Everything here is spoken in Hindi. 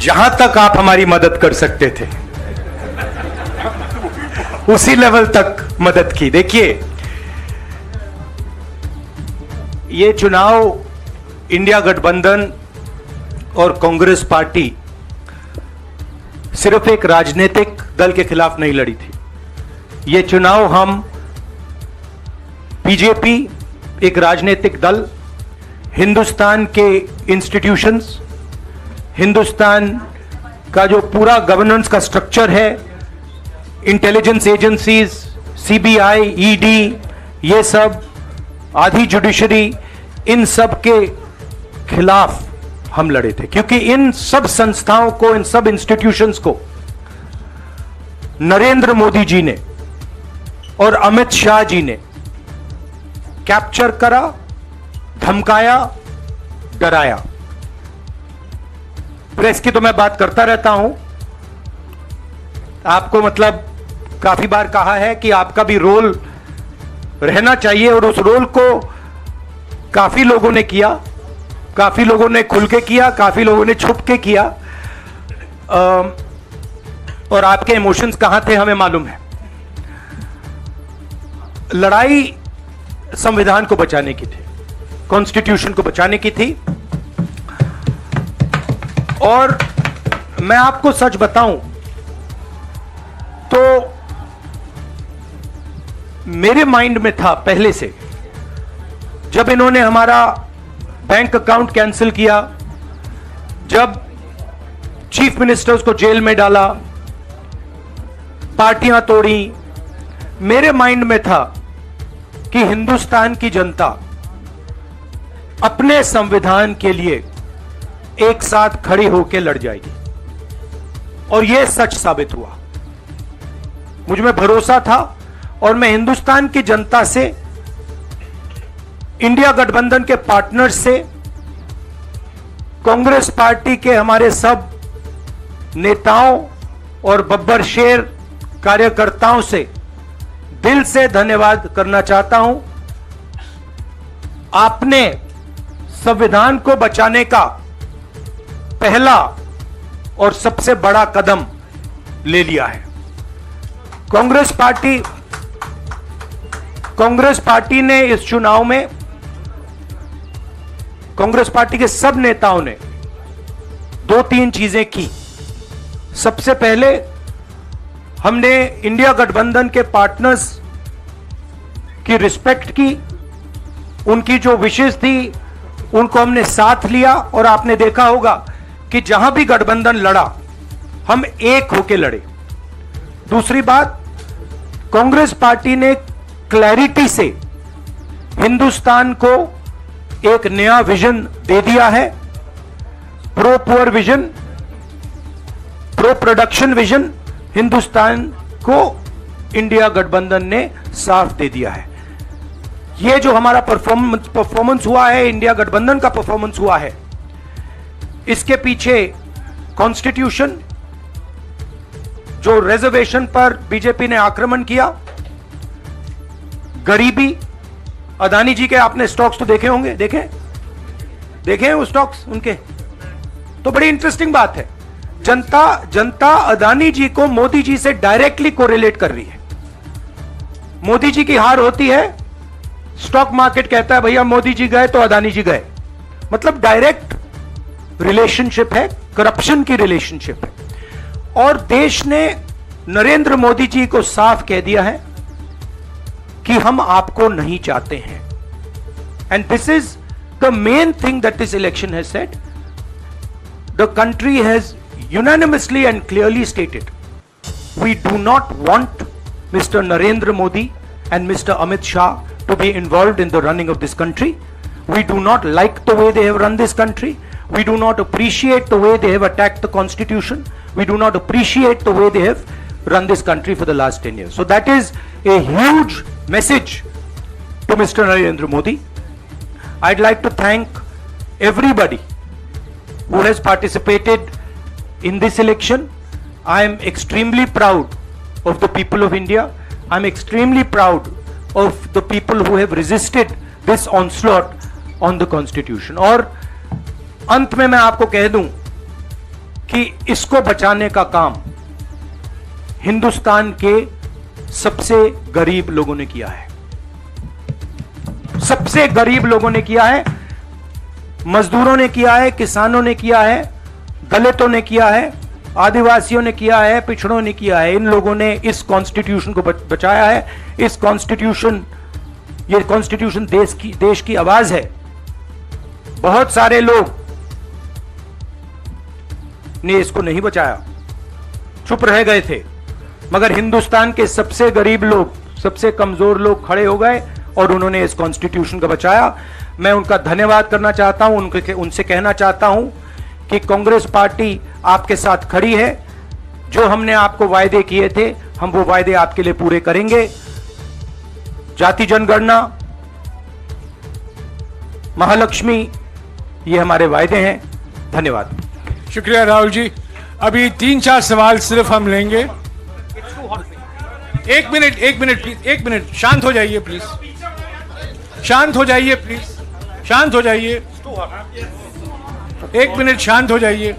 जहां तक आप हमारी मदद कर सकते थे उसी लेवल तक मदद की। देखिए, ये चुनाव इंडिया गठबंधन और कांग्रेस पार्टी सिर्फ एक राजनीतिक दल के खिलाफ नहीं लड़ी थी। ये चुनाव हम बीजेपी, एक राजनीतिक दल, हिंदुस्तान के इंस्टीट्यूशंस, हिंदुस्तान का जो पूरा गवर्नेंस का स्ट्रक्चर है, इंटेलिजेंस एजेंसीज, सीबीआई, ईडी, ये सब, आधी जुडिशरी, इन सब के खिलाफ हम लड़े थे। क्योंकि इन सब संस्थाओं को, इन सब इंस्टीट्यूशंस को नरेंद्र मोदी जी ने और अमित शाह जी ने कैप्चर करा, धमकाया, डराया। प्रेस की तो मैं बात करता रहता हूं, आपको मतलब काफी बार कहा है कि आपका भी रोल रहना चाहिए, और उस रोल को काफी लोगों ने किया, काफी लोगों ने खुल के किया, काफी लोगों ने छुप के किया, और आपके इमोशंस कहां थे हमें मालूम है। लड़ाई संविधान को बचाने की थी, कॉन्स्टिट्यूशन को बचाने की थी। और मैं आपको सच बताऊं तो मेरे माइंड में था पहले से, जब इन्होंने हमारा बैंक अकाउंट कैंसिल किया, जब चीफ मिनिस्टर्स को जेल में डाला, पार्टियां तोड़ी, मेरे माइंड में था कि हिंदुस्तान की जनता अपने संविधान के लिए एक साथ खड़ी होकर लड़ जाएगी। और यह सच साबित हुआ। मुझ में भरोसा था, और मैं हिंदुस्तान की जनता से, इंडिया गठबंधन के पार्टनर्स से, कांग्रेस पार्टी के हमारे सब नेताओं और बब्बर शेर कार्यकर्ताओं से दिल से धन्यवाद करना चाहता हूं। आपने संविधान को बचाने का पहला और सबसे बड़ा कदम ले लिया है। कांग्रेस पार्टी ने इस चुनाव में, कांग्रेस पार्टी के सब नेताओं ने 2-3 चीजें की। सबसे पहले हमने इंडिया गठबंधन के पार्टनर्स की रिस्पेक्ट की, उनकी जो विशेष थी उनको हमने साथ लिया, और आपने देखा होगा कि जहां भी गठबंधन लड़ा हम एक होकर लड़े। दूसरी बात, कांग्रेस पार्टी ने क्लैरिटी से हिंदुस्तान को एक नया विजन दे दिया है, pro poor vision, pro production vision. Hindustan को इंडिया गठबंधन ने साफ दे दिया है। यह जो हमारा परफॉर्मेंस हुआ है, इंडिया गठबंधन का परफॉर्मेंस हुआ है, इसके पीछे कॉन्स्टिट्यूशन, जो रिजर्वेशन पर बीजेपी ने आक्रमण किया, गरीबी, अदानी जी के आपने स्टॉक्स तो देखे होंगे, देखे हैं वो स्टॉक्स उनके, तो बड़ी इंटरेस्टिंग बात है। जनता अदानी जी को मोदी जी से डायरेक्टली कोरिलेट कर रही है। मोदी जी की हार होती है, स्टॉक मार्केट कहता है भैया मोदी जी गए तो अदानी जी गए। मतलब डायरेक्ट रिलेशनशिप है, करप्शन की रिलेशनशिप है। और देश ने नरेंद्र मोदी जी को साफ कह दिया है कि हम आपको नहीं चाहते हैं। And this is the main thing that this election has said. The country has unanimously and clearly stated, we do not want Mr. Narendra Modi and Mr. Amit Shah to be involved in the running of this country. We do not like the way they have run this country. We do not appreciate the way they have attacked the constitution. We do not appreciate the way they have run this country for the last 10 years. So that is a huge message to Mr. Narendra Modi. I'd like to thank everybody who has participated in this election. I am extremely proud of the people of India. I am extremely proud of the people who have resisted this onslaught on the constitution. और अंत में मैं आपको कह दूं कि इसको बचाने का काम हिंदुस्तान के सबसे गरीब लोगों ने किया है। सबसे गरीब लोगों ने किया है, मजदूरों ने किया है, किसानों ने किया है, दलितों ने किया है, आदिवासियों ने किया है, पिछड़ों ने किया है। इन लोगों ने इस कॉन्स्टिट्यूशन को बचाया है। इस कॉन्स्टिट्यूशन, ये कॉन्स्टिट्यूशन देश की आवाज है। बहुत सारे लोग ने इसको नहीं बचाया, चुप रह गए थे, मगर हिंदुस्तान के सबसे गरीब लोग, सबसे कमजोर लोग खड़े हो गए और उन्होंने इस कॉन्स्टिट्यूशन को बचाया। मैं उनका धन्यवाद करना चाहता हूं, उनसे कहना चाहता हूं कि कांग्रेस पार्टी आपके साथ खड़ी है। जो हमने आपको वायदे किए थे, हम वो वायदे आपके लिए पूरे करेंगे। जाति जनगणना, महालक्ष्मी, ये हमारे वायदे हैं। धन्यवाद। शुक्रिया राहुल जी। अभी 3-4 सवाल सिर्फ हम लेंगे। एक मिनट प्लीज, एक मिनट, शांत हो जाइए प्लीज, शांत हो जाइए प्लीज, शांत हो जाइए, एक मिनट शांत हो जाइए।